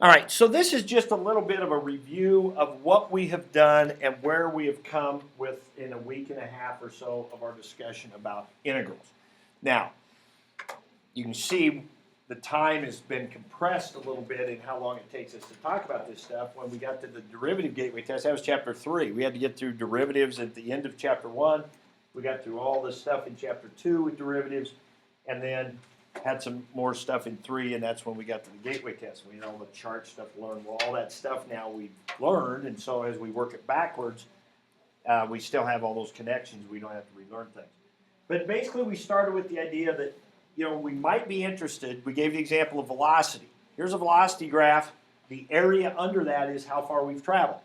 All right, so this is just a little bit of a review of what we have done and where we have come within a week and a half or so of our discussion about integrals. Now, you can see the time has been compressed a little bit in how long it takes us to talk about this stuff. When we got to the derivative gateway test, that was chapter 3. We had to get through derivatives at the end of chapter 1. We got through all this stuff in chapter 2 with derivatives, and then had some more stuff in 3, and that's when we got to the gateway test. We had all the chart stuff learned. Well, all that stuff now we've learned, and so as we work it backwards, we still have all those connections. We don't have to relearn things. But basically, we started with the idea that, we might be interested. We gave the example of velocity. Here's a velocity graph. The area under that is how far we've traveled.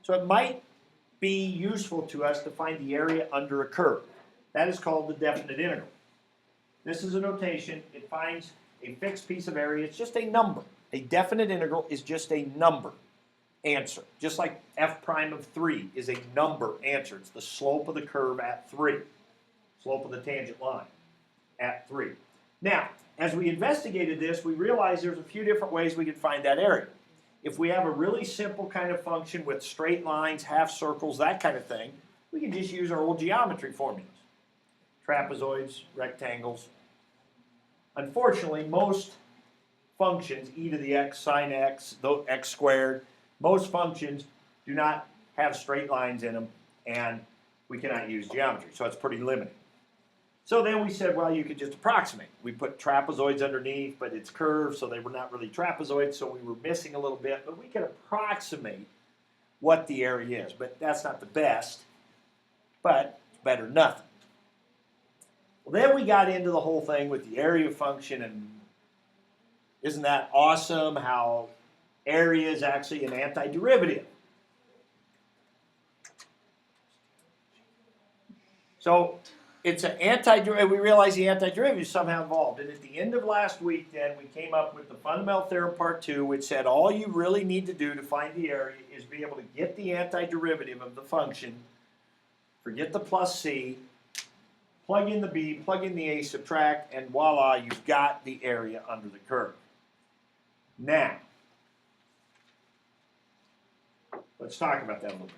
So it might be useful to us to find the area under a curve. That is called the definite integral. This is a notation. It finds a fixed piece of area. It's just a number. A definite integral is just a number answer. Just like f prime of 3 is a number answer. It's the slope of the curve at 3. Slope of the tangent line at 3. Now, as we investigated this, we realized there's a few different ways we could find that area. If we have a really simple kind of function with straight lines, half circles, that kind of thing, we can just use our old geometry formulas. Trapezoids, rectangles. Unfortunately, most functions, e to the x, sine x, x squared, most functions do not have straight lines in them, and we cannot use geometry, so it's pretty limiting. So then we said, well, you could just approximate. We put trapezoids underneath, but it's curved, so they were not really trapezoids, so we were missing a little bit, but we can approximate what the area is. But that's not the best, but it's better than nothing. Well, then we got into the whole thing with the area function, and isn't that awesome how area is actually an antiderivative? So it's an antiderivative. We realized the antiderivative is somehow involved. And at the end of last week, then, we came up with the fundamental theorem part 2, which said all you really need to do to find the area is be able to get the antiderivative of the function, forget the plus c, plug in the b, plug in the a, subtract, and voila, you've got the area under the curve. Now, let's talk about that a little bit.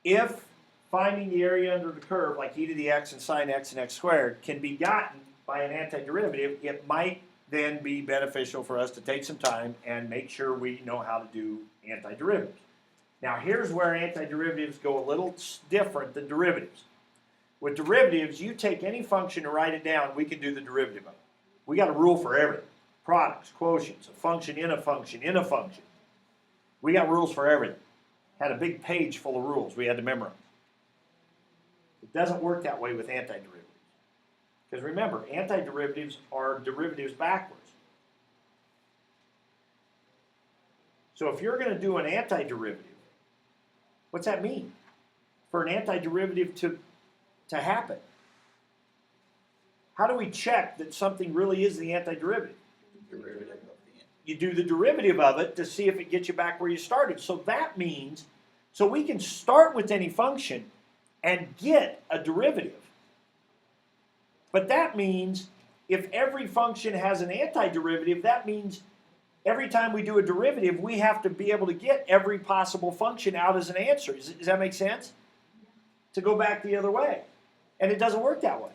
If finding the area under the curve, like e to the x and sine x and x squared, can be gotten by an antiderivative, it might then be beneficial for us to take some time and make sure we know how to do antiderivatives. Now, here's where antiderivatives go a little different than derivatives. With derivatives, you take any function and write it down, we can do the derivative of it. We got a rule for everything. Products, quotients, a function in a function, in a function. We got rules for everything. Had a big page full of rules we had to memorize. It doesn't work that way with antiderivatives. Because remember, antiderivatives are derivatives backwards. So if you're going to do an antiderivative, what's that mean? For an antiderivative to happen? How do we check that something really is the antiderivative? You do the derivative of it to see if it gets you back where you started. So that means, so we can start with any function and get a derivative. But that means if every function has an antiderivative, that means every time we do a derivative, we have to be able to get every possible function out as an answer. Does that make sense? To go back the other way. And it doesn't work that way.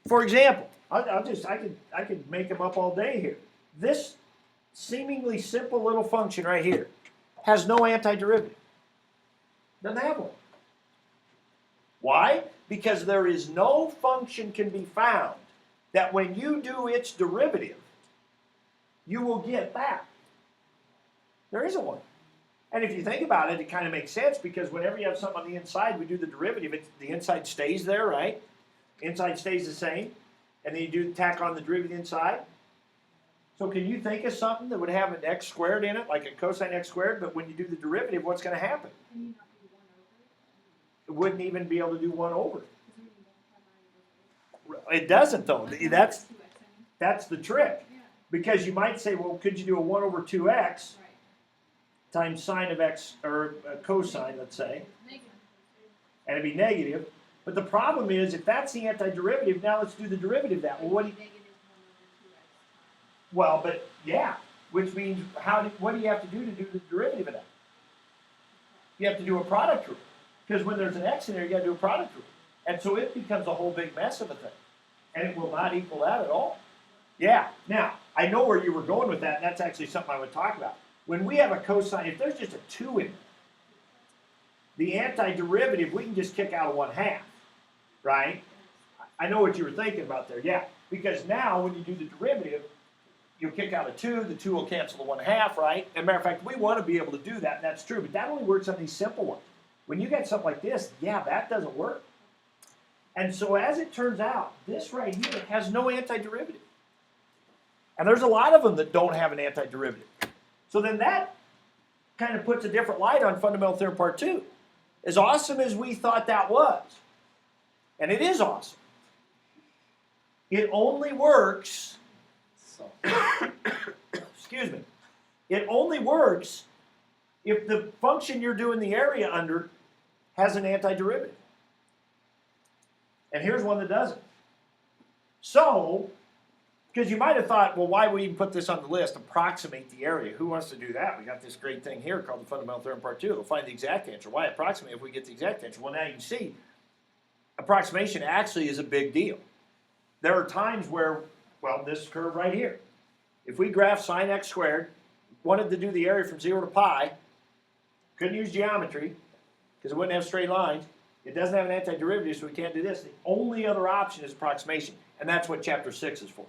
For example, I could make them up all day here. This seemingly simple little function right here has no antiderivative. Doesn't have one. Why? Because there is no function can be found that when you do its derivative, you will get that. There isn't one. And if you think about it, it kind of makes sense because whenever you have something on the inside, we do the derivative, the inside stays there, right? Inside stays the same. And then you do tack on the derivative inside. So can you think of something that would have an x squared in it, like a cosine x squared, but when you do the derivative, what's going to happen? It wouldn't even be able to do 1 over. It doesn't, though. That's the trick. Because you might say, well, could you do a 1 over 2x times sine of x, or cosine, let's say, and it'd be negative. But the problem is, if that's the antiderivative, now let's do the derivative of that. Well, Well, but yeah, which means what do you have to do the derivative of that? You have to do a product rule. Because when there's an x in there, you got to do a product rule. And so it becomes a whole big mess of a thing. And it will not equal that at all. Yeah, now, I know where you were going with that, and that's actually something I would talk about. When we have a cosine, if there's just a 2 in it, the antiderivative, we can just kick out of 1/2, right? I know what you were thinking about there, yeah. Because now, when you do the derivative, you'll kick out a 2, the 2 will cancel the 1/2, right? As a matter of fact, we want to be able to do that, and that's true, but that only works on these simple ones. When you get something like this, yeah, that doesn't work. And so as it turns out, this right here has no antiderivative. And there's a lot of them that don't have an antiderivative. So then that kind of puts a different light on fundamental theorem part 2. As awesome as we thought that was, and it is awesome, it only works, excuse me, it only works if the function you're doing the area under has an antiderivative. And here's one that doesn't. So, because you might have thought, well, why would we even put this on the list? Approximate the area. Who wants to do that? We got this great thing here called the fundamental theorem part 2. It'll find the exact answer. Why approximate if we get the exact answer? Well, now you can see approximation actually is a big deal. There are times where, well, this curve right here. If we graph sine x squared, wanted to do the area from 0 to pi, couldn't use geometry because it wouldn't have straight lines. It doesn't have an antiderivative, so we can't do this. The only other option is approximation, and that's what Chapter 6 is for.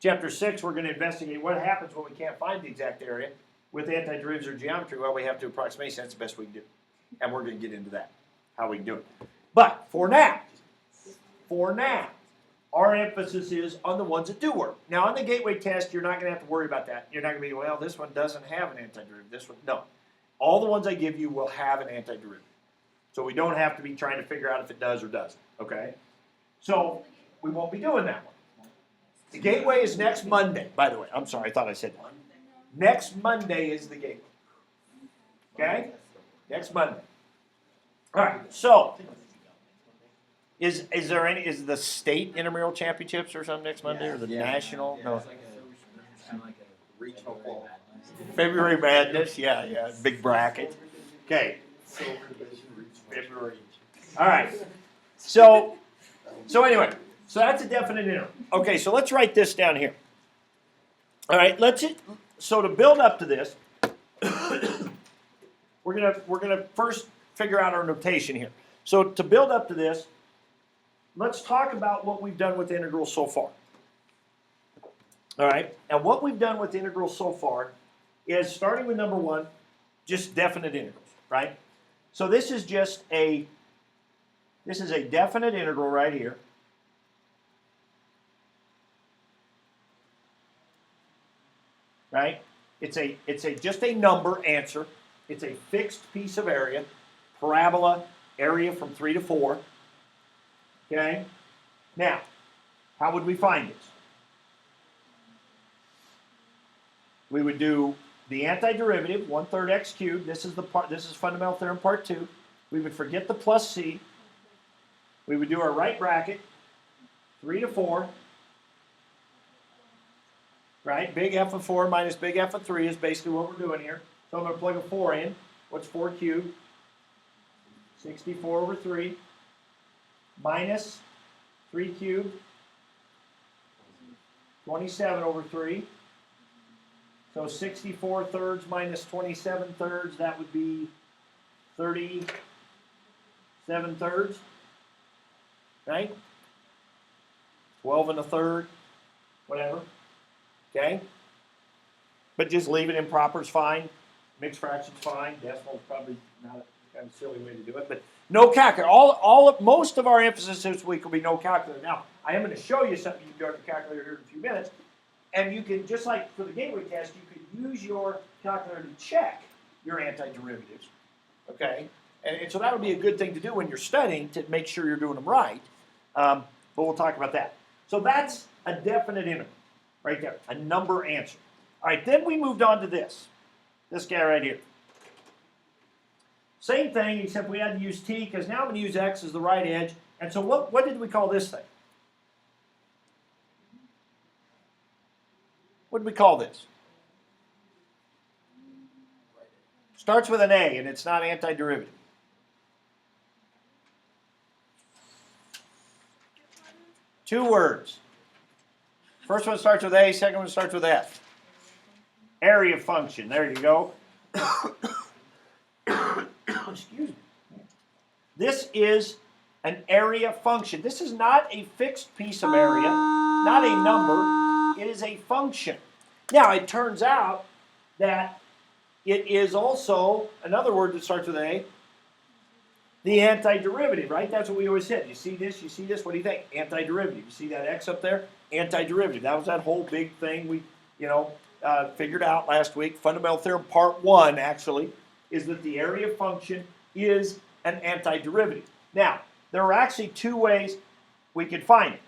Chapter 6, we're going to investigate what happens when we can't find the exact area with antiderivatives or geometry. Well, we have to approximation. That's the best we can do, and we're going to get into that, how we can do it. But for now, our emphasis is on the ones that do work. Now, on the gateway test, you're not going to have to worry about that. You're not going to be, well, this one doesn't have an antiderivative. This one, no. All the ones I give you will have an antiderivative. So we don't have to be trying to figure out if it does or doesn't, okay? So we won't be doing that one. The gateway is next Monday, by the way. I'm sorry, I thought I said that. Next Monday is the gateway. Okay? Next Monday. All right, so is the state intramural championships or something next Monday, or the national? No. It's like a regional qual. February Madness, yeah, big bracket. Okay. February. All right. So anyway, so that's a definite interval. Okay, so let's write this down here. All right, so to build up to this, we're gonna first figure out our notation here. So to build up to this, let's talk about what we've done with integrals so far. All right, and what we've done with integrals so far is, starting with number 1, just definite integrals, right? So this is just a definite integral right here. Right? It's just a number answer. It's a fixed piece of area, parabola, area from 3 to 4. Okay? Now, how would we find this? We would do the antiderivative, 1/3 x cubed. This is fundamental theorem part 2. We would forget the plus c. We would do our right bracket, 3 to 4. Right? Big F of 4 minus big F of 3 is basically what we're doing here. So I'm going to plug a 4 in. What's 4 cubed? 64 over 3. Minus 3 cubed. 27 over 3. So 64 thirds minus 27 thirds, that would be 37 thirds. Right? 12 and a third. Whatever. Okay? But just leave it improper is fine. Mixed fraction's fine. Decimal's probably not a kind of silly way to do it. But no calculator. Most of our emphasis this week will be no calculator. Now, I am going to show you something you can do on your calculator here in a few minutes. And you can, just like for the gateway test, you could use your calculator to check your antiderivatives. Okay? And so that would be a good thing to do when you're studying to make sure you're doing them right. But we'll talk about that. So that's a definite interval. Right there, a number answer. All right, then we moved on to this guy right here. Same thing, except we had to use t, because now I'm going to use x as the right edge. And so what did we call this thing? What do we call this? Starts with an A, and it's not antiderivative. Two words. First one starts with A, second one starts with F. Area function. There you go. Excuse me. This is an area function. This is not a fixed piece of area, not a number. It is a function. Now, it turns out that it is also another word that starts with A, the antiderivative, right? That's what we always said. You see this, what do you think? Antiderivative. You see that X up there? Antiderivative. That was that whole big thing we, figured out last week. Fundamental theorem part 1, actually, is that the area function is an antiderivative. Now, there are actually two ways we could find it.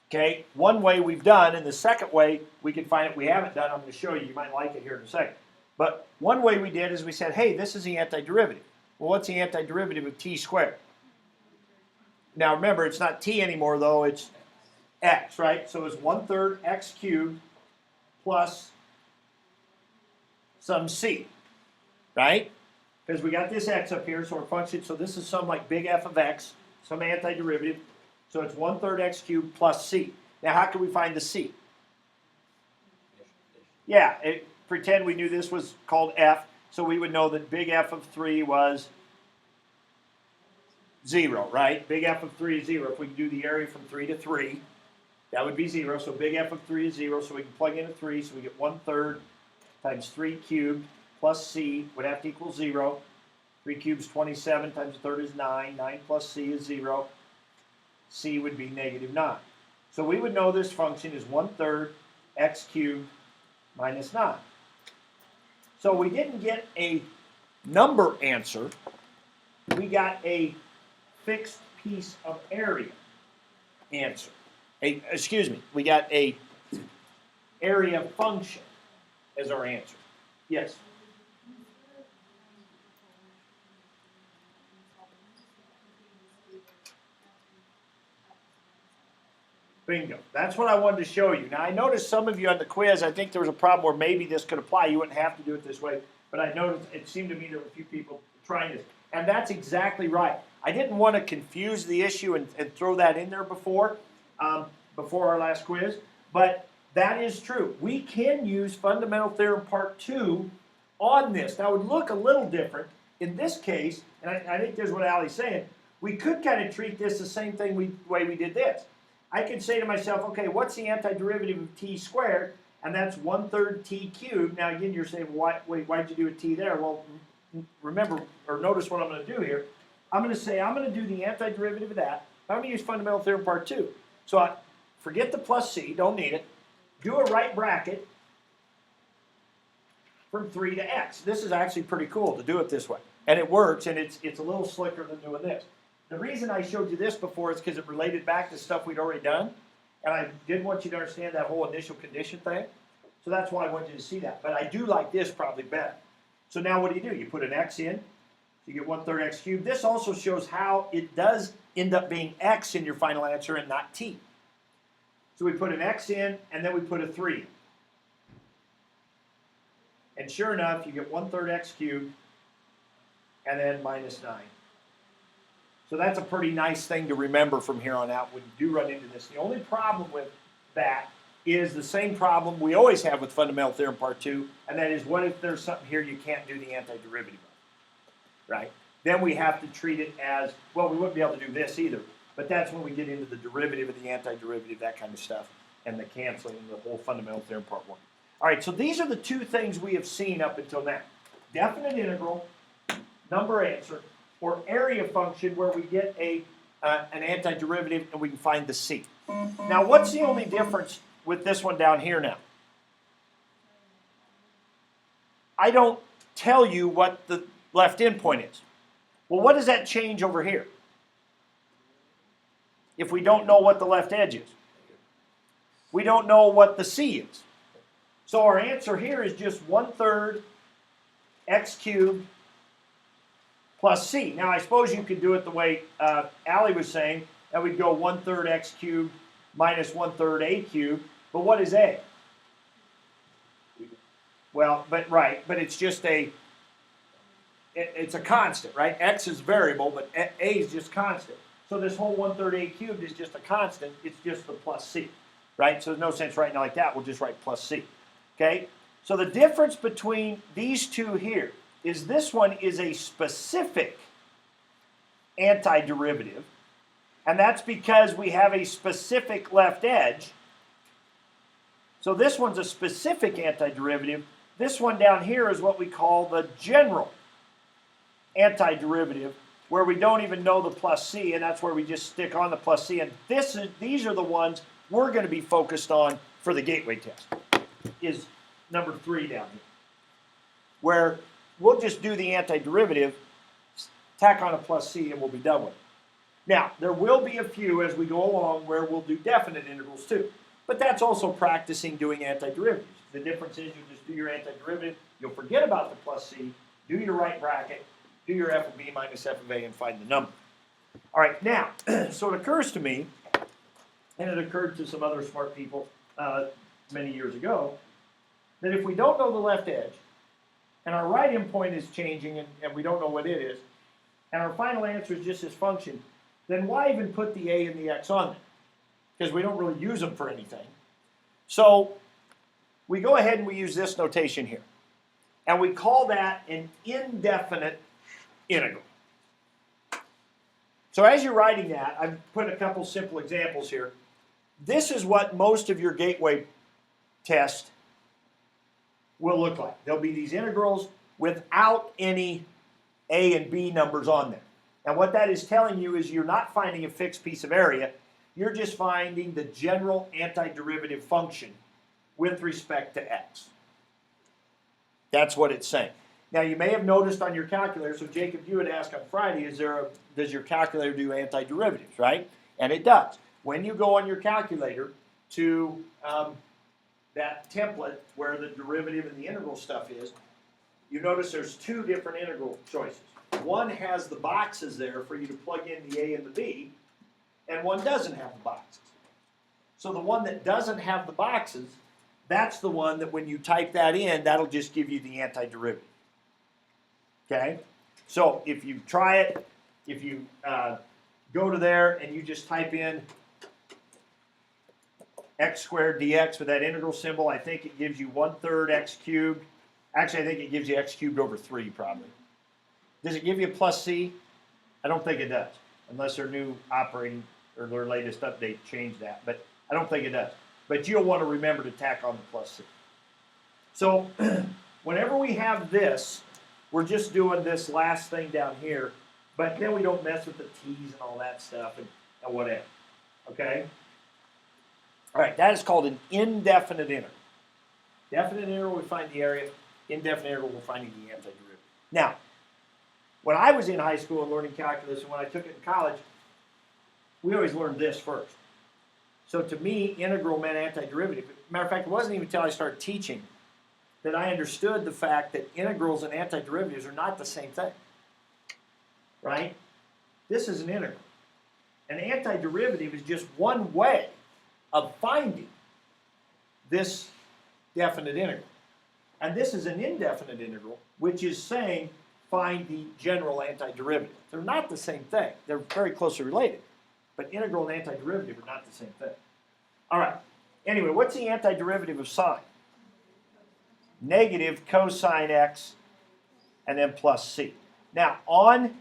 Okay, one way we've done, and the second way we can find it we haven't done, I'm going to show you. You might like it here in a second. But one way we did is we said, hey, this is the antiderivative. Well, what's the antiderivative of t squared? Now remember, it's not t anymore, though. It's x, right? So it's 1/3 x cubed plus some c, right? Because we got this x up here, so our function, so this is some like big F of x, some antiderivative. So it's 1/3 x cubed plus c. Now, how can we find the c? Yeah, pretend we knew this was called f, so we would know that big F of 3 was 0, right? Big F of 3 is 0. If we can do the area from 3 to 3, that would be 0. So big F of 3 is 0, so we can plug in a 3, so we get 1/3 times 3 cubed plus c would have to equal 0. 3 cubed is 27 times a third is 9. 9 plus c is 0. C would be -9. So we would know this function is 1/3 x cubed minus 9. So we didn't get a number answer. We got a fixed piece of area answer. We got a area function as our answer. Yes? Bingo. That's what I wanted to show you. Now, I noticed some of you on the quiz, I think there was a problem where maybe this could apply. You wouldn't have to do it this way. But I noticed it seemed to me there were a few people trying this. And that's exactly right. I didn't want to confuse the issue and throw that in there before our last quiz. But that is true. We can use Fundamental Theorem Part 2 on this. Now, it would look a little different. In this case, and I think this is what Allie's saying, we could kind of treat this the same way we did this. I could say to myself, okay, what's the antiderivative of t squared? And that's 1/3 t cubed. Now, again, you're saying, why'd you do a t there? Well, remember, or notice what I'm going to do here. I'm going to say, I'm going to do the antiderivative of that. I'm going to use Fundamental Theorem Part 2. So forget the plus c, don't need it. Do a right bracket from 3 to x. This is actually pretty cool to do it this way. And it works, and it's a little slicker than doing this. The reason I showed you this before is because it related back to stuff we'd already done. And I did want you to understand that whole initial condition thing. So that's why I wanted you to see that. But I do like this probably better. So now what do? You put an x in. So you get 1/3 x cubed. This also shows how it does end up being x in your final answer and not t. So we put an x in, and then we put a 3 in. And sure enough, you get 1/3 x cubed, and then minus 9. So that's a pretty nice thing to remember from here on out when you do run into this. The only problem with that is the same problem we always have with Fundamental Theorem Part 2, and that is, what if there's something here you can't do the antiderivative of, right? Then we have to treat it as, well, we wouldn't be able to do this either, but that's when we get into the derivative of the antiderivative, that kind of stuff, and the canceling and the whole Fundamental Theorem Part 1. All right, so these are the two things we have seen up until now. Definite integral, number answer, or area function where we get an antiderivative and we can find the c. Now, what's the only difference with this one down here now? I don't tell you what the left endpoint is. Well, what does that change over here if we don't know what the left edge is? We don't know what the c is. So our answer here is just 1/3 x cubed plus c. Now, I suppose you could do it the way Allie was saying, that we'd go 1/3 x cubed minus 1/3 a cubed. But what is a? Well, but it's just it's a constant, right? X is variable, but A is just constant. So this whole 1/3 A cubed is just a constant. It's just the plus C, right? So there's no sense writing it like that. We'll just write plus C, okay? So the difference between these two here is this one is a specific antiderivative, and that's because we have a specific left edge. So this one's a specific antiderivative. This one down here is what we call the general antiderivative, where we don't even know the plus C, and that's where we just stick on the plus C. And these are the ones we're going to be focused on for the gateway test, is number 3 down here, where we'll just do the antiderivative, tack on a plus C, and we'll be done with it. Now, there will be a few as we go along where we'll do definite integrals too, but that's also practicing doing antiderivatives. The difference is you just do your antiderivative, you'll forget about the plus C, do your right bracket, do your f of b minus f of a, and find the number. All right, now, so it occurs to me, and it occurred to some other smart people many years ago, that if we don't know the left edge, and our right endpoint is changing, and we don't know what it is, and our final answer is just this function, then why even put the a and the x on there? Because we don't really use them for anything. So we go ahead and we use this notation here. And we call that an indefinite integral. So as you're writing that, I've put a couple simple examples here. This is what most of your gateway test will look like. There'll be these integrals without any a and b numbers on them. And what that is telling you is you're not finding a fixed piece of area, you're just finding the general antiderivative function with respect to x. That's what it's saying. Now you may have noticed on your calculator, so Jacob, you had asked on Friday, does your calculator do antiderivatives, right? And it does. When you go on your calculator to that template where the derivative and the integral stuff is, you notice there's 2 different integral choices. One has the boxes there for you to plug in the a and the b, and one doesn't have the boxes. So the one that doesn't have the boxes, that's the one that when you type that in, that'll just give you the antiderivative. Okay? So if you try it, if you go to there and you just type in x squared dx with that integral symbol, I think it gives you 1/3 x cubed. Actually, I think it gives you x cubed over 3 probably. Does it give you a plus c? I don't think it does, unless their new operating or their latest update changed that, but I don't think it does. But you'll want to remember to tack on the plus c. So whenever we have this, we're just doing this last thing down here, but then we don't mess with the t's and all that stuff and whatever, okay? All right, that is called an indefinite integral. Definite integral, we find the area. Indefinite integral, we're finding the antiderivative. Now, when I was in high school and learning calculus, and when I took it in college, we always learned this first. So to me, integral meant antiderivative. Matter of fact, it wasn't even until I started teaching that I understood the fact that integrals and antiderivatives are not the same thing. Right? This is an integral. An antiderivative is just one way of finding this definite integral. And this is an indefinite integral, which is saying find the general antiderivative. They're not the same thing. They're very closely related. But integral and antiderivative are not the same thing. All right. Anyway, what's the antiderivative of sine? Negative cosine x and then plus c. Now, on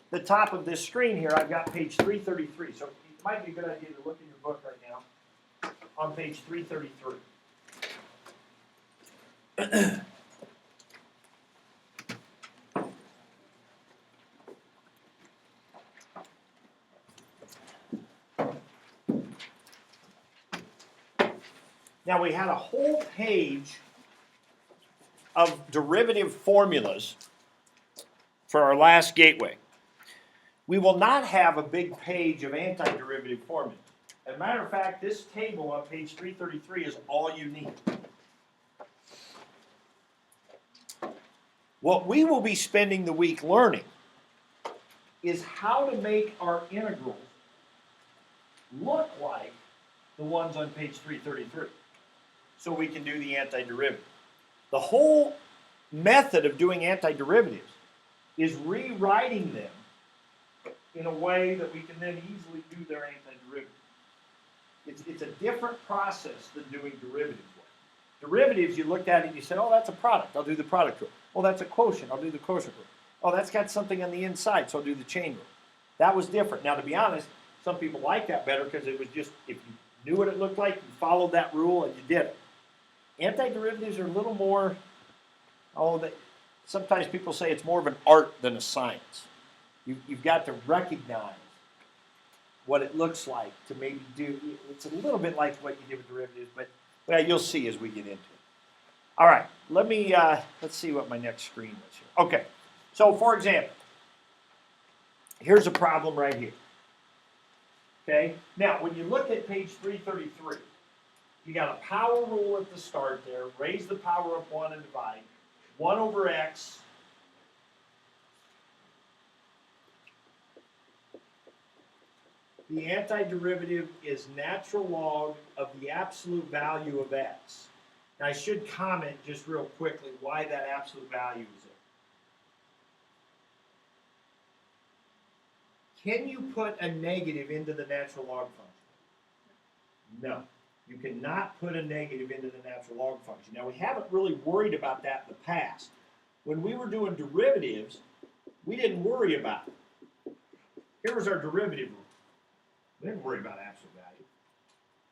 the top of this screen here, I've got page 333. So it might be a good idea to look in your book right now on page 333. Now we had a whole page of derivative formulas for our last gateway. We will not have a big page of antiderivative formulas. As a matter of fact, this table on page 333 is all you need. What we will be spending the week learning is how to make our integrals look like the ones on page 333. So we can do the antiderivative. The whole method of doing antiderivatives is rewriting them in a way that we can then easily do their antiderivative. It's a different process than doing derivatives. Derivatives, you looked at it and you said, oh, that's a product. I'll do the product rule. Oh, that's a quotient. I'll do the quotient rule. Oh, that's got something on the inside, so I'll do the chain rule. That was different. Now, to be honest, some people like that better because it was just, if you knew what it looked like, you followed that rule and you did it. Antiderivatives are a little more, sometimes people say it's more of an art than a science. You've got to recognize what it looks like to maybe do. It's a little bit like what you did with derivatives, but well, you'll see as we get into it. All right, let's see what my next screen is here. Okay, so for example, here's a problem right here. Okay, now when you look at page 333, you got a power rule at the start there. Raise the power up 1 and divide. 1 over x. The antiderivative is natural log of the absolute value of x. Now I should comment just real quickly why that absolute value is there. Can you put a negative into the natural log function? No. You cannot put a negative into the natural log function. Now we haven't really worried about that in the past. When we were doing derivatives, we didn't worry about it. Here was our derivative rule. We didn't worry about absolute value.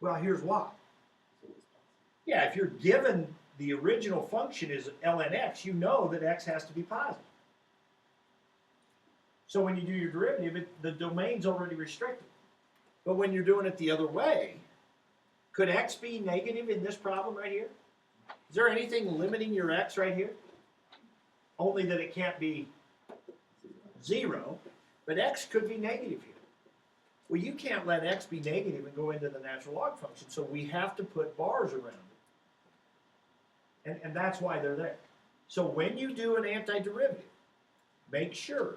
Well, here's why. Yeah, if you're given the original function is ln x, you know that x has to be positive. So when you do your derivative, the domain's already restricted. But when you're doing it the other way, could x be negative in this problem right here? Is there anything limiting your x right here? Only that it can't be 0, but x could be negative here. Well, you can't let x be negative and go into the natural log function, so we have to put bars around it. And that's why they're there. So when you do an antiderivative, make sure,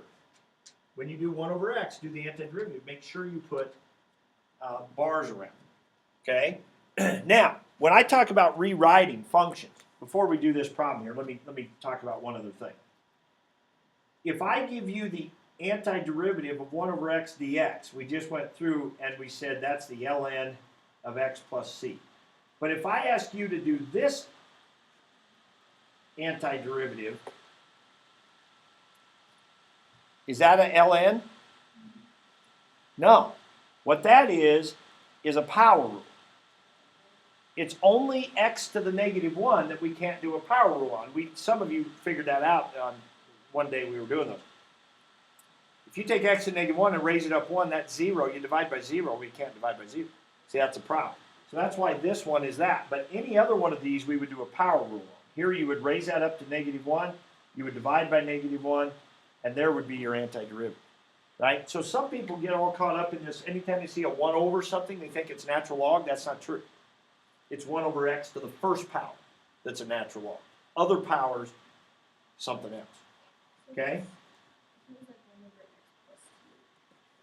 when you do 1 over x, do the antiderivative, make sure you put bars around it. Okay? Now, when I talk about rewriting functions, before we do this problem here, let me talk about one other thing. If I give you the antiderivative of 1 over x dx, we just went through and we said that's the ln of x plus c. But if I ask you to do this antiderivative, is that an ln? No. What that is a power rule. It's only x to the negative 1 that we can't do a power rule on. Some of you figured that out on one day we were doing those. If you take x to the negative 1 and raise it up 1, that's 0. You divide by 0, we can't divide by 0. See, that's a problem. So that's why this one is that. But any other one of these, we would do a power rule on. Here you would raise that up to negative 1, you would divide by negative 1, and there would be your antiderivative. Right? So some people get all caught up in this. Anytime they see a 1 over something, they think it's natural log. That's not true. It's 1 over x to the first power that's a natural log. Other powers, something else. Okay?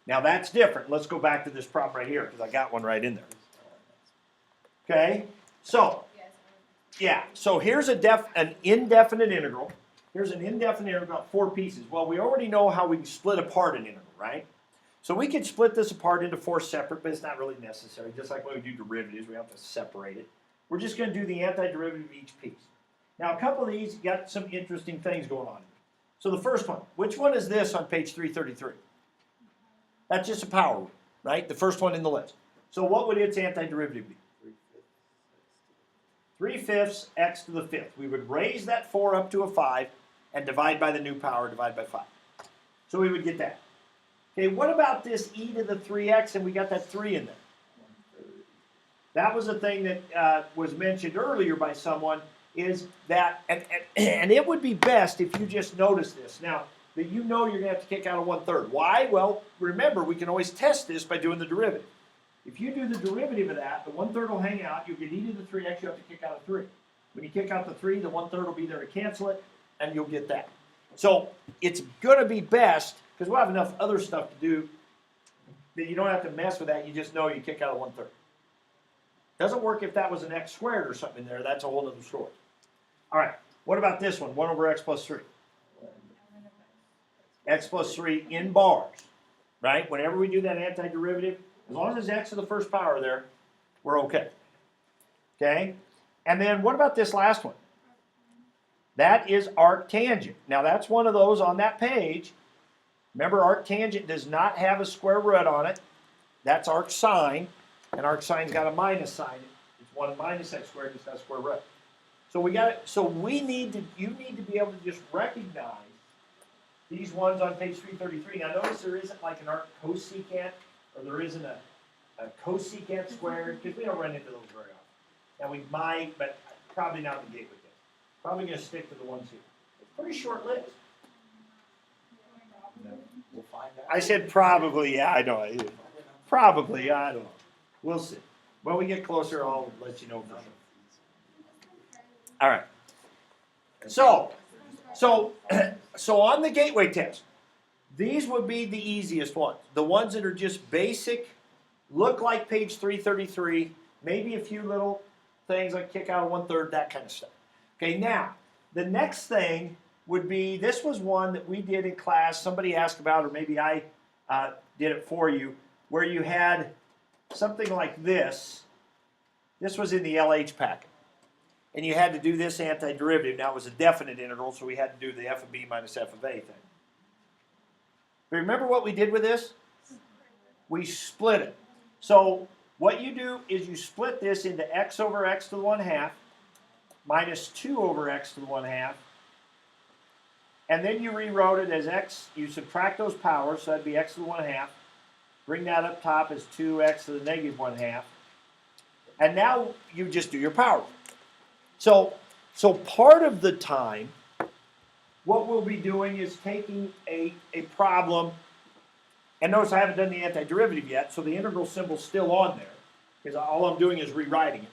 Now that's different. Let's go back to this problem right here because I got one right in there. Okay? So, yeah. So here's an indefinite integral. Here's an indefinite integral, got 4 pieces. Well, we already know how we can split apart an integral, right? So we could split this apart into 4 separate, but it's not really necessary. Just like when we do derivatives, we have to separate it. We're just going to do the antiderivative of each piece. Now, a couple of these got some interesting things going on. So the first one, which one is this on page 333? That's just a power rule, right? The first one in the list. So what would its antiderivative be? 3/5 x to the 5th. We would raise that 4 up to a 5 and divide by the new power, divide by 5. So we would get that. Okay, what about this e to the 3x, and we got that 3 in there? That was a thing that was mentioned earlier by someone, is that, and it would be best if you just notice this. Now, that you know you're going to have to kick out a 1/3. Why? Well, remember, we can always test this by doing the derivative. If you do the derivative of that, the 1/3 will hang out. You'll get e to the 3x, you have to kick out a 3. When you kick out the 3, the 1/3 will be there to cancel it, and you'll get that. So it's going to be best, because we'll have enough other stuff to do, that you don't have to mess with that. You just know you kick out a 1/3. Doesn't work if that was an x squared or something in there. That's a whole other story. All right, What about this one? 1 over x plus 3. X plus 3 in bars, right? Whenever we do that antiderivative, as long as there's x to the first power there, we're okay. Okay? And then what about this last one? That is arctangent. Now that's one of those on that page. Remember, arctangent does not have a square root on it. That's arcsine, and arcsine's got a minus sign. It's 1 minus x squared, it's got a square root. So you need to be able to just recognize these ones on page 333. Now notice there isn't like an arc cosecant, or there isn't a cosecant squared, because we don't run into those very often. Now we might, but probably not the gateway test. Probably going to stick to the ones here. It's pretty short list. We'll find out. I said probably, yeah, I know. Probably, I don't know. We'll see. When we get closer, I'll let you know for sure. All right. So on the gateway test, these would be the easiest ones. The ones that are just basic, look like page 333, maybe a few little things like kick out of 1/3, that kind of stuff. Okay, now, the next thing would be, this was one that we did in class, somebody asked about, or maybe I did it for you, where you had something like this. This was in the LH packet. And you had to do this antiderivative. Now, it was a definite integral, so we had to do the f of b minus f of a thing. But remember what we did with this? We split it. So what you do is you split this into x over x to the 1/2 minus 2 over x to the 1/2. And then you rewrote it as x. You subtract those powers, so that'd be x to the 1/2. Bring that up top as 2x to the negative 1/2. And now you just do your power. So part of the time, what we'll be doing is taking a problem, and notice I haven't done the antiderivative yet, so the integral symbol's still on there, because all I'm doing is rewriting it.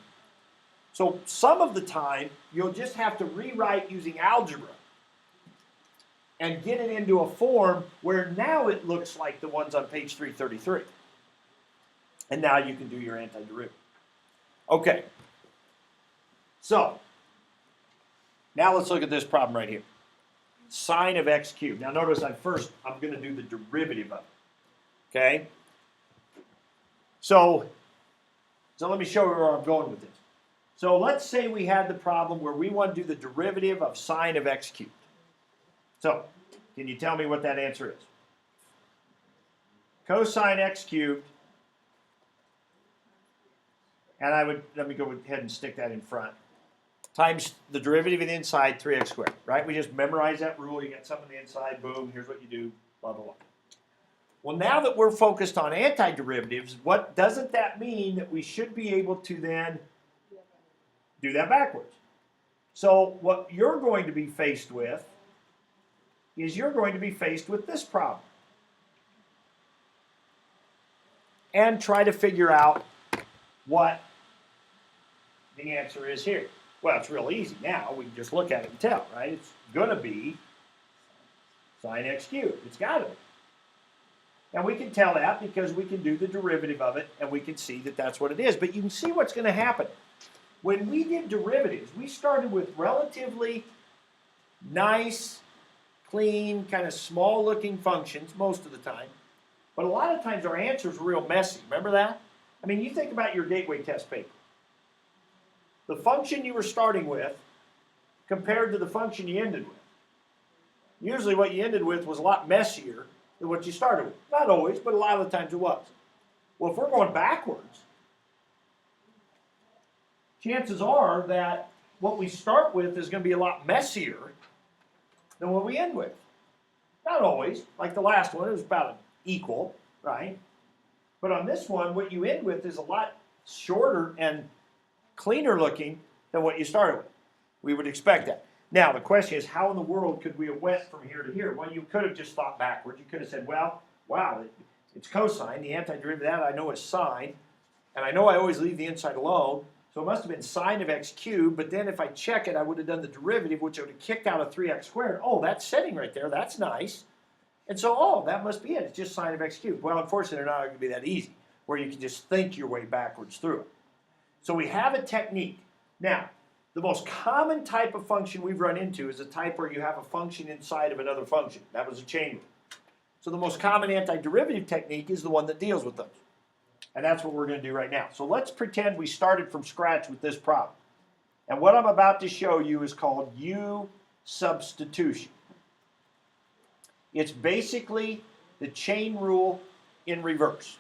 So some of the time, you'll just have to rewrite using algebra and get it into a form where now it looks like the ones on page 333. And now you can do your antiderivative. Okay. So, now let's look at this problem right here. Sine of x cubed. Now notice I'm going to do the derivative of it. Okay? So let me show you where I'm going with this. So let's say we had the problem where we want to do the derivative of sine of x cubed. So, can you tell me what that answer is? Cosine x cubed, and let me go ahead and stick that in front, times the derivative of the inside, 3x squared, right? We just memorize that rule. You get something on the inside, boom, here's what you do, blah, blah, blah. Well, now that we're focused on antiderivatives, doesn't that mean that we should be able to then do that backwards? So what you're going to be faced with is you're going to be faced with this problem. And try to figure out what the answer is here. Well, it's real easy now. We can just look at it and tell, right? It's going to be sine x cubed. It's got to be. And we can tell that because we can do the derivative of it, and we can see that that's what it is. But you can see what's going to happen. When we did derivatives, we started with relatively nice, clean, kind of small-looking functions most of the time. But a lot of times our answers were real messy. Remember that? I mean, you think about your gateway test paper. The function you were starting with compared to the function you ended with. Usually what you ended with was a lot messier than what you started with. Not always, but a lot of the times it was. Well, if we're going backwards, chances are that what we start with is going to be a lot messier than what we end with. Not always. Like the last one, it was about equal, right? But on this one, what you end with is a lot shorter and cleaner looking than what you started with. We would expect that. Now, the question is, how in the world could we have went from here to here? Well, you could have just thought backwards. You could have said, well, wow, it's cosine. The antiderivative of that I know is sine. And I know I always leave the inside alone. So it must have been sine of x cubed. But then if I check it, I would have done the derivative, which would have kicked out a 3x squared. Oh, that's sitting right there. That's nice. And so, oh, that must be it. It's just sine of x cubed. Well, unfortunately, they're not going to be that easy, where you can just think your way backwards through it. So we have a technique. Now, The most common type of function we've run into is a type where you have a function inside of another function. That was a chain rule. So the most common antiderivative technique is the one that deals with those. And that's what we're going to do right now. So let's pretend we started from scratch with this problem. And what I'm about to show you is called U substitution. It's basically the chain rule in reverse.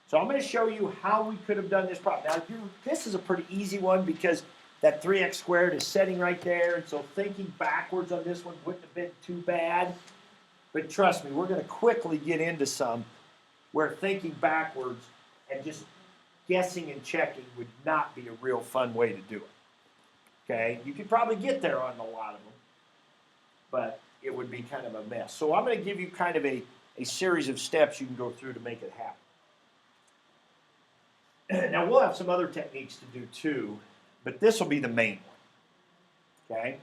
So I'm going to show you how we could have done this problem. Now, this is a pretty easy one because that 3x squared is setting right there, and so thinking backwards on this one wouldn't have been too bad. But trust me, we're going to quickly get into some where thinking backwards and just guessing and checking would not be a real fun way to do it. Okay? You could probably get there on a lot of them, but it would be kind of a mess. So I'm going to give you kind of a series of steps you can go through to make it happen. Now, we'll have some other techniques to do too, but this will be the main one. Okay?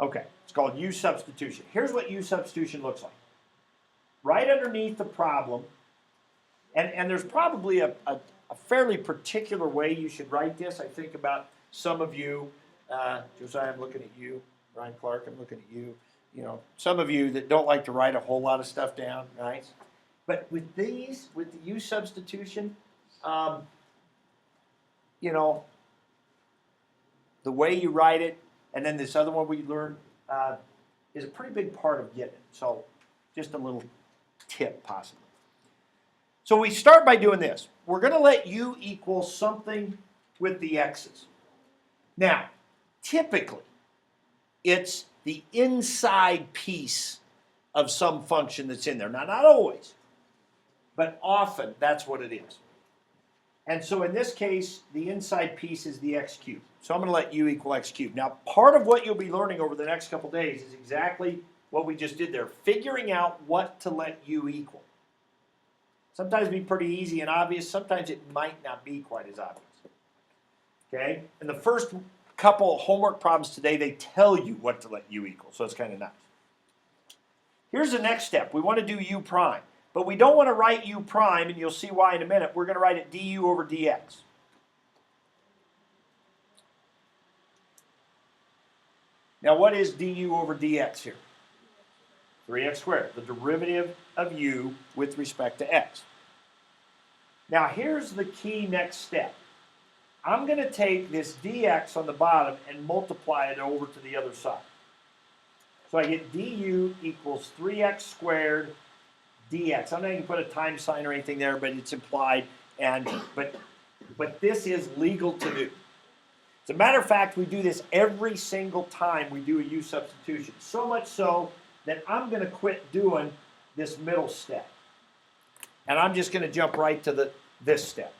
Okay, it's called U substitution. Here's what U substitution looks like. Right underneath the problem, and there's probably a fairly particular way you should write this. I think about some of you, Josiah, I'm looking at you. Ryan Clark, I'm looking at you. You know, some of you that don't like to write a whole lot of stuff down, right? But with these, with the U substitution, you know, the way you write it, and then this other one we learned is a pretty big part of getting it. So just a little tip possibly. So we start by doing this. We're going to let U equal something with the x's. Now, typically, it's the inside piece of some function that's in there. Now, not always, but often that's what it is. And so in this case, the inside piece is the x cubed. So I'm going to let U equal x cubed. Now, part of what you'll be learning over the next couple days is exactly what we just did there, figuring out what to let U equal. Sometimes it'll be pretty easy and obvious. Sometimes it might not be quite as obvious. Okay? And the first couple of homework problems today, they tell you what to let U equal. So it's kind of nice. Here's the next step. We want to do U prime. But we don't want to write U prime, and you'll see why in a minute. We're going to write it du over dx. Now, what is du over dx here? 3x squared, the derivative of U with respect to x. Now, here's the key next step. I'm going to take this dx on the bottom and multiply it over to the other side. So I get du equals 3x squared dx. I'm not going to put a time sign or anything there, but it's implied. But this is legal to do. As a matter of fact, we do this every single time we do a U substitution. So much so that I'm going to quit doing this middle step. And I'm just going to jump right to this step.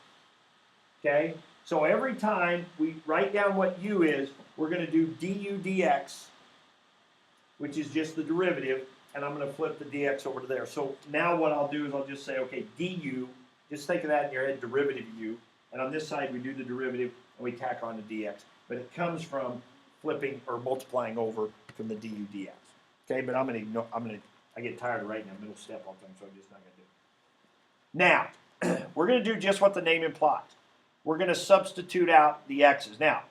Okay? So every time we write down what U is, we're going to do du dx, which is just the derivative, and I'm going to flip the dx over to there. So now what I'll do is I'll just say, okay, du, just think of that in your head, derivative U. And on this side, we do the derivative, and we tack on the dx. But it comes from flipping or multiplying over from the du dx. Okay, but I get tired of writing that middle step all the time, so I'm just not going to do it. Now, we're going to do just what the name implies. We're going to substitute out the x's. Now,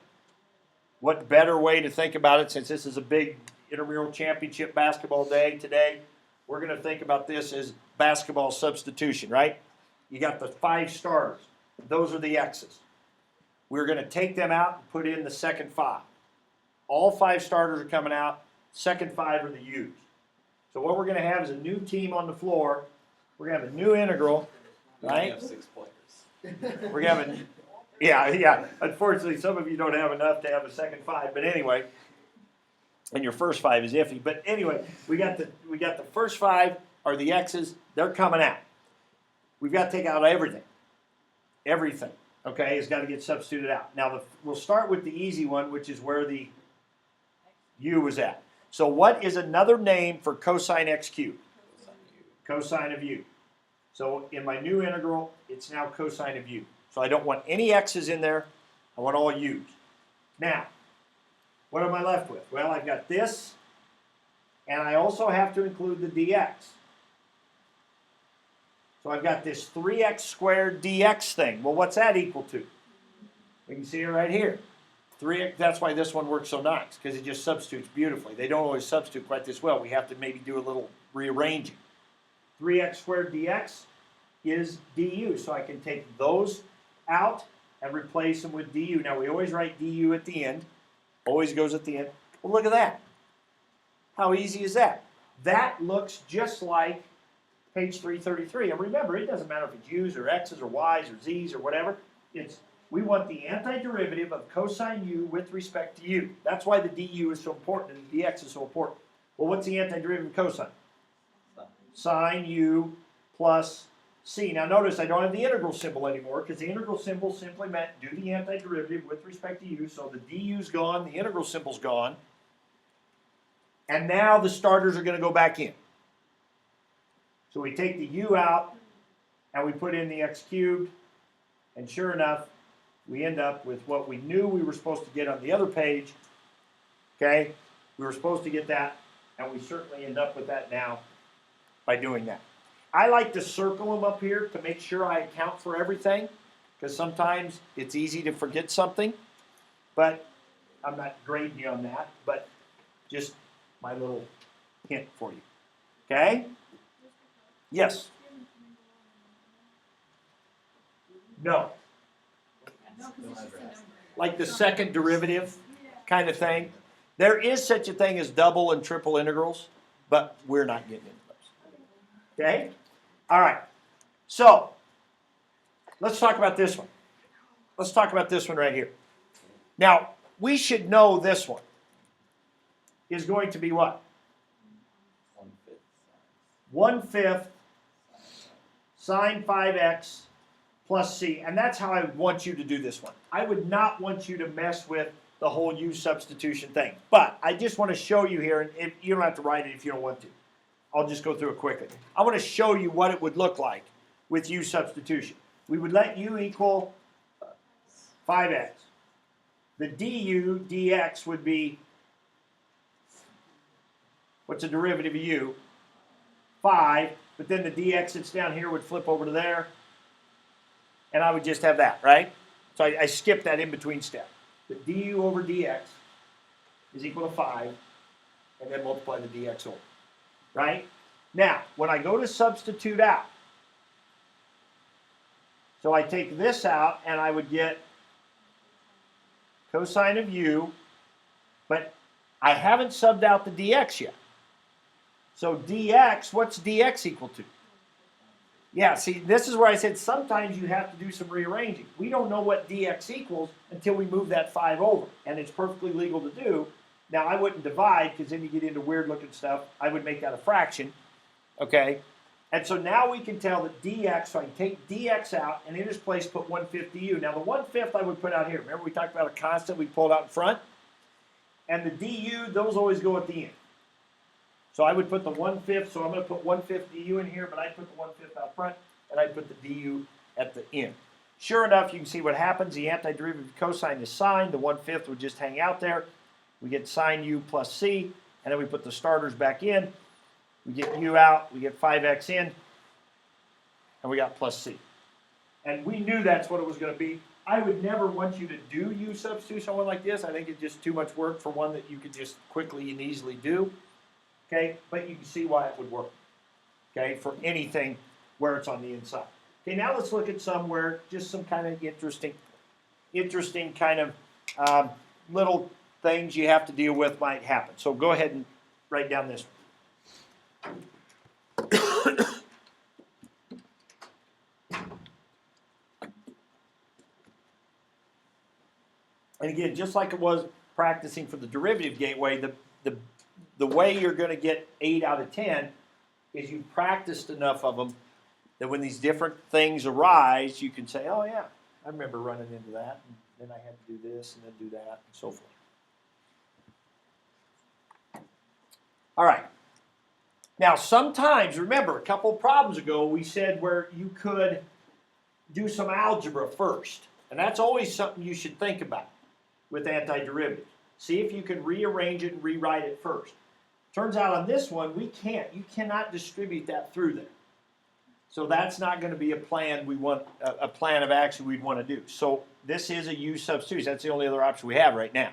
what better way to think about it, since this is a big intramural championship basketball day today, we're going to think about this as basketball substitution, right? You got the 5 starters. Those are the x's. We're going to take them out and put in the second 5. All 5 starters are coming out. Second 5 are the u's. So what we're going to have is a new team on the floor. We're going to have a new integral, right? We have 6 players. We're going to have yeah. Unfortunately, some of you don't have enough to have a second 5, but anyway, and your first 5 is iffy. But anyway, we got the first 5 are the x's. They're coming out. We've got to take out everything. Everything, okay, has got to get substituted out. Now, we'll start with the easy one, which is where the U is at. So what is another name for cosine x cubed? Cosine of U. So in my new integral, it's now cosine of U. So I don't want any x's in there. I want all u's. Now, what am I left with? Well, I've got this, and I also have to include the dx. So I've got this 3x squared dx thing. Well, what's that equal to? We can see it right here. That's why this one works so nice, because it just substitutes beautifully. They don't always substitute quite this well. We have to maybe do a little rearranging. 3x squared dx is du, so I can take those out and replace them with du. Now, we always write du at the end. Always goes at the end. Well, look at that. How easy is that? That looks just like page 333. And remember, it doesn't matter if it's u's or x's or y's or z's or whatever. We want the antiderivative of cosine u with respect to u. That's why the du is so important and the dx is so important. Well, what's the antiderivative of cosine? Sine u plus c. Now notice I don't have the integral symbol anymore, because the integral symbol simply meant do the antiderivative with respect to u. So the du's gone, the integral symbol's gone. And now the starters are going to go back in. So we take the u out and we put in the x cubed. And sure enough, we end up with what we knew we were supposed to get on the other page. Okay? We were supposed to get that, and we certainly end up with that now by doing that. I like to circle them up here to make sure I account for everything, because sometimes it's easy to forget something. But I'm not grading you on that, but just my little hint for you. Okay? Yes? No. Like the second derivative kind of thing. There is such a thing as double and triple integrals, but we're not getting into those. Okay? All right. So, let's talk about this one. Let's talk about this one right here. Now, we should know this one is going to be what? 1/5 sine 5x plus c. And that's how I would want you to do this one. I would not want you to mess with the whole u substitution thing. But I just want to show you here, and you don't have to write it if you don't want to. I'll just go through it quickly. I want to show you what it would look like with u substitution. We would let u equal 5x. The du dx would be, what's the derivative of u? 5, but then the dx that's down here would flip over to there, and I would just have that, right? So I skipped that in-between step. The du over dx is equal to 5, and then multiply the dx over, right? Now, when I go to substitute out, so I take this out, and I would get cosine of u, but I haven't subbed out the dx yet. So dx, what's dx equal to? Yeah, see, this is where I said sometimes you have to do some rearranging. We don't know what dx equals until we move that 5 over, and it's perfectly legal to do. Now, I wouldn't divide, because then you get into weird-looking stuff. I would make that a fraction, okay? And so now we can tell that dx, so I can take dx out, and in its place put 1/5 du. Now, the 1/5 I would put out here. Remember we talked about a constant we pulled out in front? And the du, those always go at the end. So I would put the 1/5, so I'm going to put 1/5 du in here, but I put the 1/5 out front, and I put the du at the end. Sure enough, you can see what happens. The antiderivative of cosine is sine. The 1/5 would just hang out there. We get sine u plus c, and then we put the starters back in. We get u out, we get 5x in, and we got plus c. And we knew that's what it was going to be. I would never want you to do u substitute someone like this. I think it's just too much work for one that you could just quickly and easily do. Okay, but you can see why it would work. Okay, for anything where it's on the inside. Okay, now let's look at some where just some kind of interesting kind of little things you have to deal with might happen. So go ahead and write down this one. And again, just like it was practicing for the derivative gateway, the way you're going to get 8 out of 10 is you practiced enough of them that when these different things arise, you can say, oh yeah, I remember running into that, and then I had to do this, and then do that, and so forth. All right. Now, sometimes, remember, a couple of problems ago, we said where you could do some algebra first. And that's always something you should think about with antiderivatives. See if you can rearrange it and rewrite it first. Turns out on this one, we can't. You cannot distribute that through there. So that's not going to be a plan we want, a plan of action we'd want to do. So this is a u substitution. That's the only other option we have right now.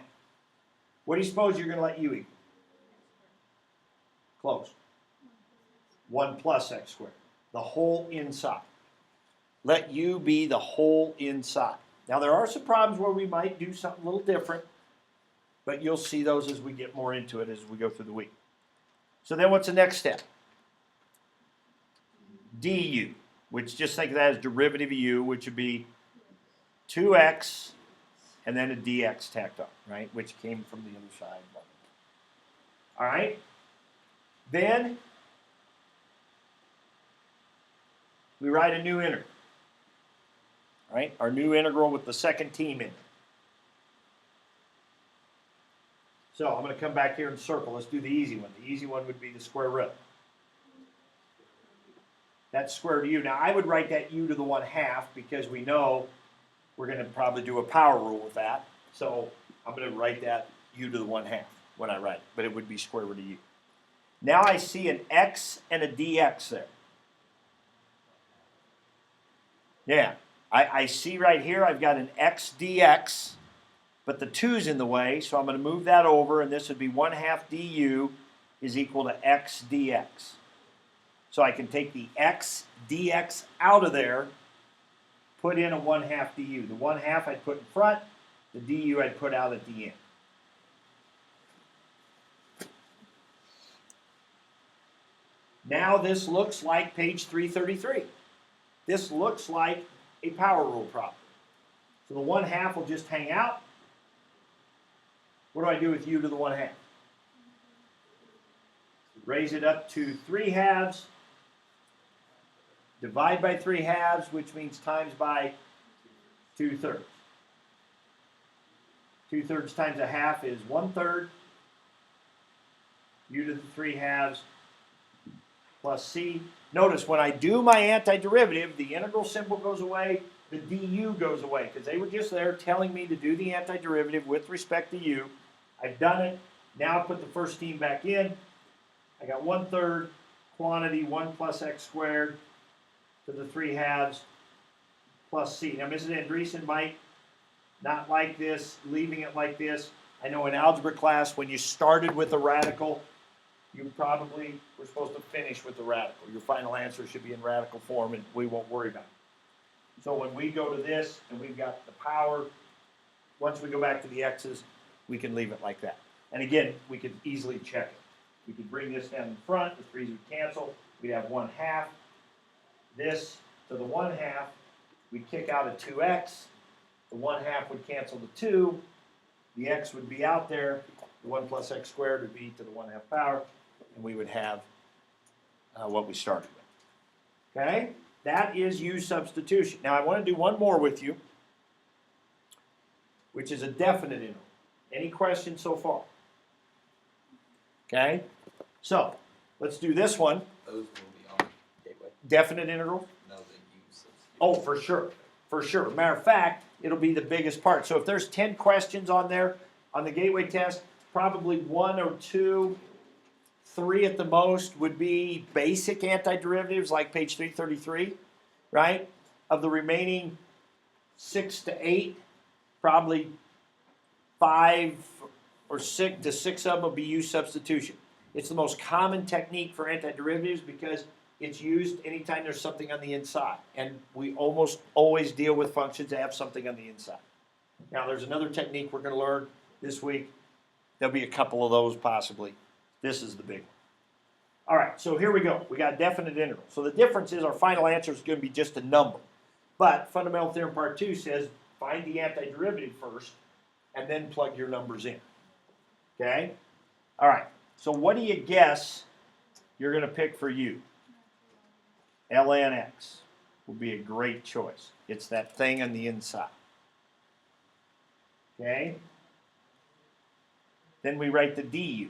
What do you suppose you're going to let u equal? Close. 1 plus x squared. The whole inside. Let u be the whole inside. Now there are some problems where we might do something a little different, but you'll see those as we get more into it as we go through the week. So then what's the next step? du, which just think of that as derivative of u, which would be 2x and then a dx tacked on, right? Which came from the other side. All right? Then we write a new integral. Right? Our new integral with the second team in it. So I'm going to come back here and circle. Let's do the easy one. The easy one would be the square root. That's square root of u. Now I would write that u to the 1/2 because we know we're going to probably do a power rule with that. So I'm going to write that u to the 1/2 when I write it. But it would be square root of u. Now I see an x and a dx there. Yeah. I see right here I've got an x dx, but the 2's in the way, so I'm going to move that over, and this would be 1/2 du is equal to x dx. So I can take the x dx out of there, put in a 1/2 du. The 1/2 I'd put in front, the du I'd put out at the end. Now this looks like page 333. This looks like a power rule problem. So the 1/2 will just hang out. What do I do with u to the 1/2? Raise it up to 3/2. Divide by 3/2, which means times by 2/3. 2/3 times 1/2 is 1/3. U to the 3/2 plus c. Notice when I do my antiderivative, the integral symbol goes away, the du goes away, because they were just there telling me to do the antiderivative with respect to u. I've done it. Now I put the first team back in. I got 1/3 quantity 1 plus x squared to the 3/2 plus c. Now Mrs. Andreessen might not like this, leaving it like this. I know in algebra class when you started with a radical, you probably were supposed to finish with the radical. Your final answer should be in radical form, and we won't worry about it. So when we go to this, and we've got the power, once we go back to the x's, we can leave it like that. And again, we could easily check it. We could bring this down in front, the 3's would cancel. We'd have 1/2. This to the 1/2, we'd kick out a 2x. The 1/2 would cancel the 2. The x would be out there. The 1 plus x squared would be to the 1/2 power. And we would have what we started with. Okay? That is u substitution. Now I want to do one more with you, which is a definite integral. Any questions so far? Okay? So, let's do this one. Those will be on Gateway. Definite integral. No, the U substitution. Oh, for sure. For sure. Matter of fact, it'll be the biggest part. So if there's 10 questions on there on the Gateway test, probably 1 or 2, 3 at the most would be basic antiderivatives like page 333, right? Of the remaining 6 to 8, probably 5 or 6 to 6 of them will be u substitution. It's the most common technique for antiderivatives because it's used anytime there's something on the inside. And we almost always deal with functions that have something on the inside. Now there's another technique we're going to learn this week. There'll be a couple of those possibly. This is the big one. All right, so here we go. We got definite integral. So the difference is our final answer is going to be just a number. But fundamental theorem part 2 says find the antiderivative first and then plug your numbers in. Okay? All right, so what do you guess you're going to pick for u? ln x would be a great choice. It's that thing on the inside. Okay? Then we write the du.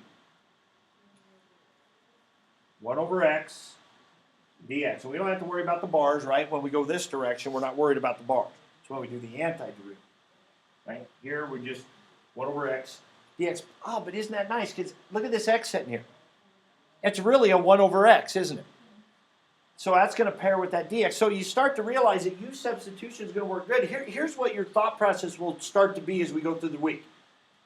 1 over x dx. So we don't have to worry about the bars, right? When we go this direction, we're not worried about the bars. That's why we do the antiderivative. Right? Here we just 1 over x dx. Oh, but isn't that nice? Because look at this x sitting here. It's really a 1 over x, isn't it? So that's going to pair with that dx. So you start to realize that u substitution is going to work good. Here's what your thought process will start to be as we go through the week.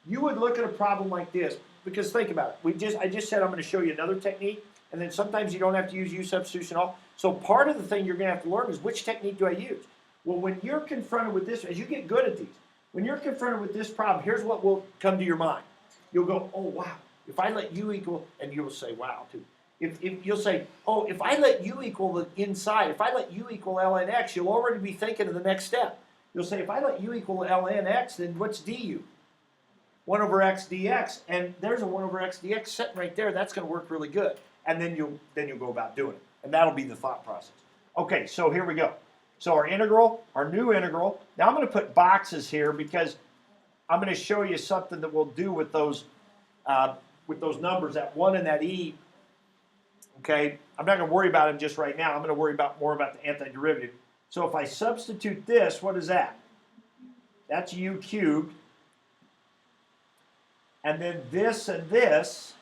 You would look at a problem like this, because think about it. I just said I'm going to show you another technique, and then sometimes you don't have to use u substitution at all. So part of the thing you're going to have to learn is, which technique do I use? Well, when you're confronted with this, as you get good at these, when you're confronted with this problem, here's what will come to your mind. You'll go, oh, wow, if I let u equal, and you'll say, wow, too. If you'll say, oh, if I let u equal the inside, if I let u equal ln x, you'll already be thinking of the next step. You'll say, if I let u equal ln x, then what's du? 1 over x dx, and there's a 1 over x dx sitting right there. That's going to work really good. And then you'll go about doing it. And that'll be the thought process. Okay, so here we go. So our integral, our new integral. Now I'm going to put boxes here because I'm going to show you something that we'll do with those numbers, that 1 and that e. Okay, I'm not going to worry about them just right now. I'm going to worry more about the antiderivative. So if I substitute this, what is that? That's u cubed. And then this and this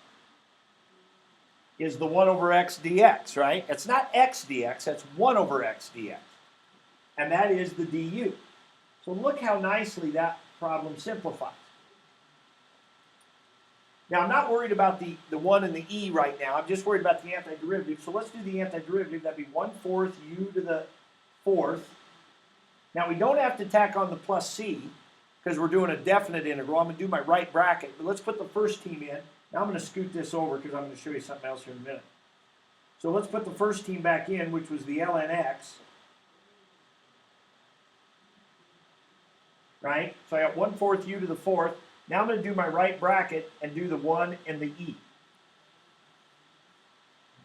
is the 1 over x dx, right? It's not x dx, that's 1 over x dx. And that is the du. So look how nicely that problem simplifies. Now, I'm not worried about the 1 and the e right now. I'm just worried about the antiderivative. So let's do the antiderivative. That'd be 1/4 u to the 4th. Now, we don't have to tack on the plus c because we're doing a definite integral. I'm going to do my right bracket. But let's put the first team in. Now I'm going to scoot this over because I'm going to show you something else here in a minute. So let's put the first team back in, which was the ln x. Right? So I got 1/4 u to the 4th. Now I'm going to do my right bracket and do the 1 and the e.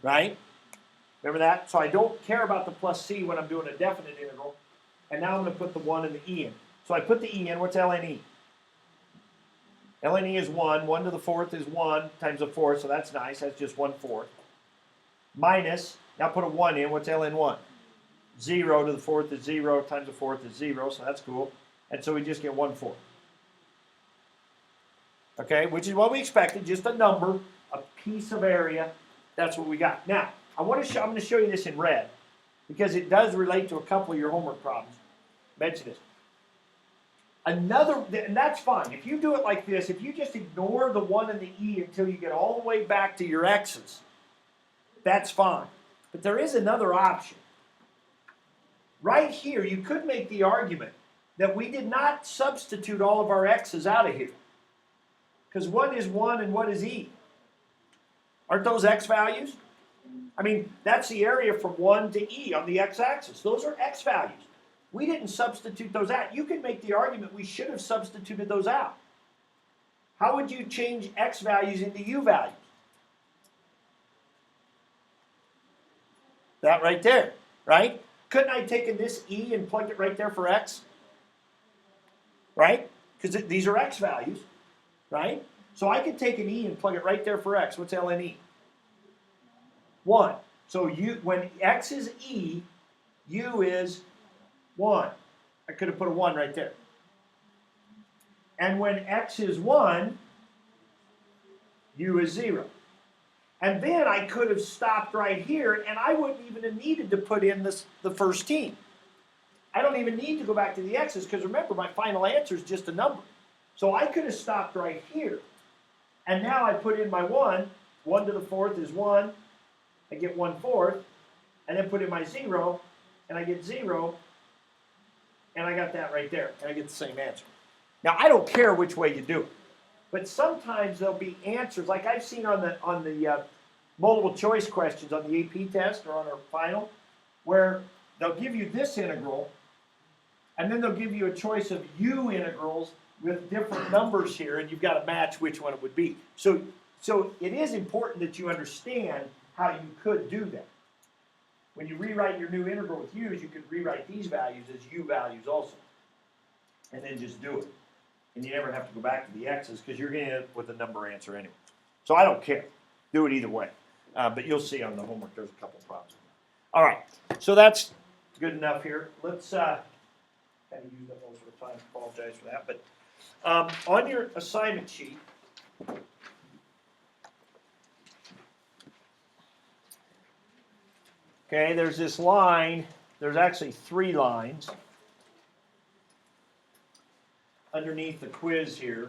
Right? Remember that? So I don't care about the plus c when I'm doing a definite integral. And now I'm going to put the 1 and the e in. So I put the e in. What's ln e? ln e is 1. 1 to the 4th is 1 times the 4th, so that's nice. That's just 1/4. Minus, now put a 1 in. What's ln 1? 0 to the 4th is 0 times the 4th is 0, so that's cool. And so we just get 1/4. Okay, which is what we expected, just a number, a piece of area. That's what we got. Now, I'm going to show you this in red because it does relate to a couple of your homework problems. Mention this. And that's fine. If you do it like this, if you just ignore the 1 and the e until you get all the way back to your x's, that's fine. But there is another option. Right here, you could make the argument that we did not substitute all of our x's out of here. Because what is 1 and what is e? Aren't those x values? I mean, that's the area from 1 to e on the x-axis. Those are x values. We didn't substitute those out. You could make the argument we should have substituted those out. How would you change x values into u values? That right there, right? Couldn't I have taken this e and plugged it right there for x? Right? Because these are x values, right? So I could take an e and plug it right there for x. What's ln e? 1. So when x is e, u is 1. I could have put a 1 right there. And when x is 1, u is 0. And then I could have stopped right here, and I wouldn't even have needed to put in the first team. I don't even need to go back to the x's, because remember, my final answer is just a number. So I could have stopped right here. And now I put in my 1. 1 to the 4th is 1. I get 1/4. And then put in my 0, and I get 0. And I got that right there, and I get the same answer. Now, I don't care which way you do it. But sometimes there'll be answers, like I've seen on the multiple choice questions on the AP test or on our final, where they'll give you this integral, and then they'll give you a choice of u integrals with different numbers here, and you've got to match which one it would be. So it is important that you understand how you could do that. When you rewrite your new integral with u's, you could rewrite these values as u values also, and then just do it. And you never have to go back to the x's because you're going to end up with a number answer anyway. So I don't care. Do it either way. But you'll see on the homework there's a couple of problems. All right. So that's good enough here. Let's kind of use up most of the time. Apologize for that. But on your assignment sheet, Okay, there's this line, there's actually 3 lines underneath the quiz here.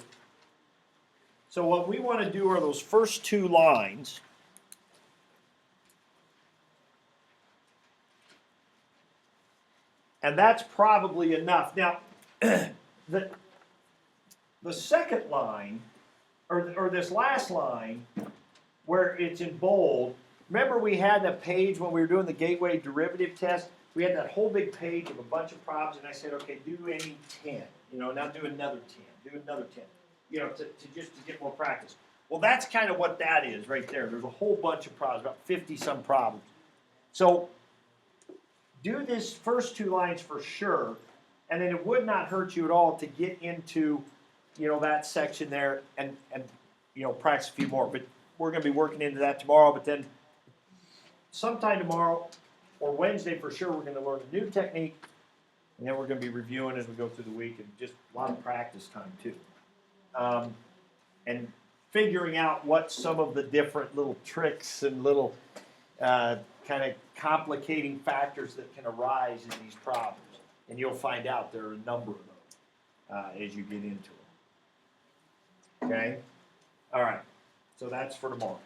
So what we want to do are those first 2 lines. And that's probably enough. Now, the second line, or this last line, where it's in bold, remember we had that page when we were doing the gateway derivative test? We had that whole big page of a bunch of problems, and I said, okay, do any 10. Now do another 10. Do another 10. To get more practice. Well, that's kind of what that is right there. There's a whole bunch of problems, about 50-some problems. So do this first 2 lines for sure, and then it would not hurt you at all to get into, that section there and practice a few more. But we're going to be working into that tomorrow. But then sometime tomorrow or Wednesday for sure, we're going to learn a new technique, and then we're going to be reviewing as we go through the week, and just a lot of practice time too. And figuring out what some of the different little tricks and little kind of complicating factors that can arise in these problems. And you'll find out there are a number of them as you get into it. Okay? All right. So that's for tomorrow.